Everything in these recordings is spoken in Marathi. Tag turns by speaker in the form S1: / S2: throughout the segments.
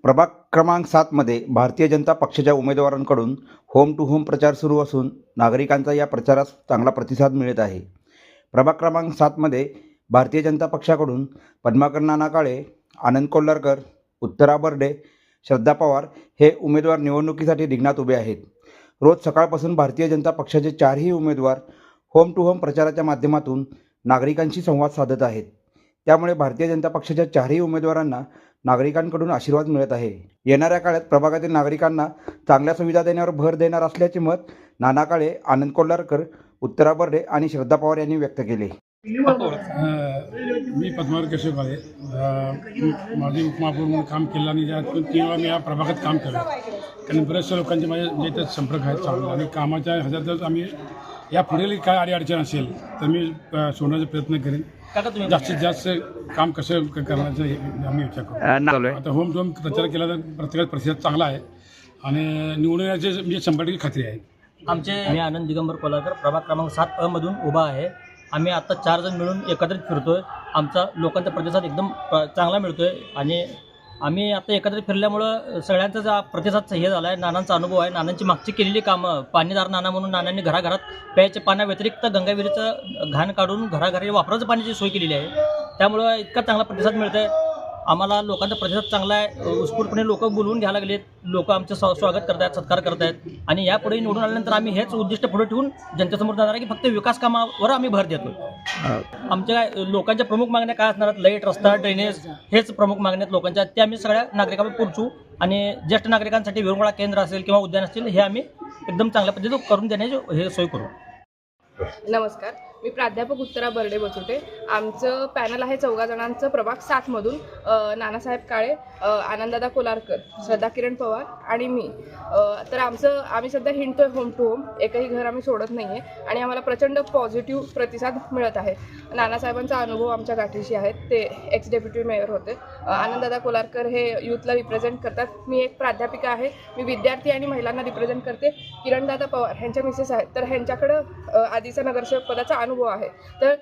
S1: प्रभाग क्रमांक 7मध्ये भारतीय जनता पक्षाच्या उमेदवारांकडून होम टू होम प्रचार सुरू असून नागरिकांचा या प्रचारास चांगला प्रतिसाद मिळत आहे। प्रभाग क्रमांक 7मध्ये भारतीय जनता पक्षाकडून पद्माकर नाना काळे, आनंद कोल्हारकर, उत्तरा बर्डे, श्रद्धा पवार हे उमेदवार निवडणुकीसाठी रिंगणात उभे आहेत। रोज सकाळपासून भारतीय जनता पक्षाचे चारही उमेदवार होम टू होम प्रचाराच्या माध्यमातून नागरिकांशी संवाद साधत आहेत। त्यामुळे भारतीय जनता पक्षाच्या चारही उमेदवारांना नागरिकांकडून आशीर्वाद मिळत आहे। येणाऱ्या काळात प्रभागातील नागरिकांना चांगल्या सुविधा देण्यावर भर देणार असल्याचे मत नाना काळे, आनंद कोल्हारकर, उत्तरा बर्डे आणि श्रद्धा पवार यांनी व्यक्त केले।
S2: मी पद्माकर केशव काळे, माझी उपमहापौर म्हणून काम केलं आणि त्यातून 3 वेळा मी या प्रभागात काम केलं। कारण बऱ्याचशा लोकांचे माझ्या इथं संपर्क आहेत चांगला आणि कामाच्या ह्याच्यातच आम्ही या पुढील काय अडीअडचण असेल तर मी सोडण्याचा प्रयत्न करेन। जास्तीत जास्त काम कसं करण्याचं आम्ही विचार करू। आता होम टू होम प्रचार केला तर प्रत्येकाचा प्रतिसाद चांगला आहे आणि निवडून येण्याची म्हणजे 100% खात्री आहे।
S3: मी आनंद दिगंबर कोल्हारकर प्रभाग क्रमांक 7 मधून उभा आहे। आम्ही आता 4 जण मिळून एकत्रित फिरतोय। आमचा लोकांचा प्रतिसाद एकदम चांगला मिळतोय आणि आम्ही आता एकत्रित फिरल्यामुळं सगळ्यांचा जो प्रतिसाद हे झाला आहे। नानांचा अनुभव आहे, नानांची मागची केलेली कामं, पाणीदार नाना म्हणून नानांनी घराघरात प्यायच्या पाण्याव्यतिरिक्त गंगाविहीचं घाण काढून घराघरी वापराचं पाण्याची सोय केलेली आहे। त्यामुळं इतका चांगला प्रतिसाद मिळतोय आम्हाला। लोकांचा प्रतिसाद चांगला आहे, उत्स्फूर्तपणे लोक बोलवून घ्यायला लागलेत, लोक आमचं स्वागत करत आहेत, सत्कार करत आहेत आणि यापुढे निवडून आल्यानंतर आम्ही हेच उद्दिष्ट पुढे ठेवून जनतेसमोर जाणार आहे की फक्त विकास कामावर आम्ही भर देतो। आमच्या लोकांच्या प्रमुख मागण्या काय असणार आहेत? लाईट, रस्ता, ड्रेनेज हेच प्रमुख मागण्या आहेत लोकांच्या। त्या आम्ही सगळ्या नागरिकांना पोहोचू आणि ज्येष्ठ नागरिकांसाठी विरंगुळा केंद्र असेल किंवा उद्यान असतील हे आम्ही एकदम चांगल्या पद्धतीने करून देण्याची हे सोय करू।
S4: नमस्कार, मी प्राध्यापक उत्तरा बर्डे बचुटे। आमचं पॅनल आहे 14 जणांचं प्रभाग 7 मधून नानासाहेब काळे, आनंददादा कोल्हारकर, श्रद्धा किरण पवार आणि मी। तर आम्ही सध्या हिंडतोय होम टू होम, एकही घर आम्ही सोडत नाही आहे आणि आम्हाला प्रचंड पॉझिटिव्ह प्रतिसाद मिळत आहे। नानासाहेबांचा अनुभव आमच्या गाठीशी आहेत, ते एक्स डेप्युटी मेयर होते। आनंददादा कोल्हारकर हे यूथला रिप्रेझेंट करतात। मी एक प्राध्यापिका आहे, मी विद्यार्थी आणि महिलांना रिप्रेझेंट करते। किरणदादा पवार ह्यांच्या मिसेस आहेत, तर ह्यांच्याकडं आधीचा नगरसेवक पदाचा अनुभव आहे। तर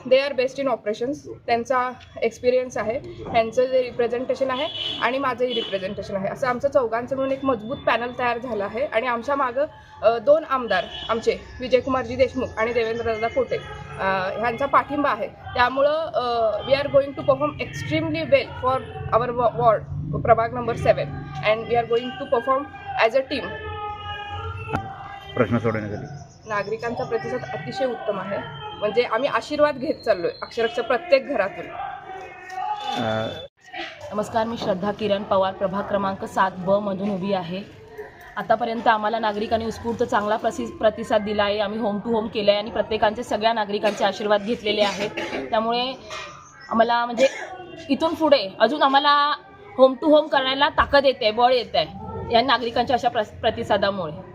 S4: they are best in operations, त्यांचा एक्सपिरियन्स आहे, ह्यांचं जे रिप्रेझेंटेशन आहे आणि माझंही रिप्रेझेंटेशन आहे, असं आमचं चौघांचं म्हणून एक मजबूत पॅनल तयार झालं आहे। आणि आमच्या मागं 2 आमदार आमचे विजयकुमारजी देशमुख आणि देवेंद्रदादा कोटे ह्यांचा पाठिंबा आहे। त्यामुळं we are going to perform extremely well for our ward प्रभाग number 7 and we are going to perform as a team.
S1: प्रश्न सोडवण्यासाठी
S4: नागरिकांचा प्रतिसाद अतिशय उत्तम आहे, म्हणजे आम्ही आशीर्वाद घेत चाललोय अक्षरशः प्रत्येक घरातून।
S5: नमस्कार, मी श्रद्धा किरण पवार प्रभाग क्रमांक 7B मधून उभी आहे। आतापर्यंत आम्हाला नागरिकांनी उत्स्फूर्त चांगला प्रतिसाद दिला आहे। आम्ही होम टू होम केलं आहे आणि प्रत्येकांचे सगळ्या नागरिकांचे आशीर्वाद घेतलेले आहेत। त्यामुळे आम्हाला म्हणजे इथून पुढे अजून आम्हाला होम टू होम करायला ताकद येते, बळ येत आहे या नागरिकांच्या अशा प्रतिसादामुळे।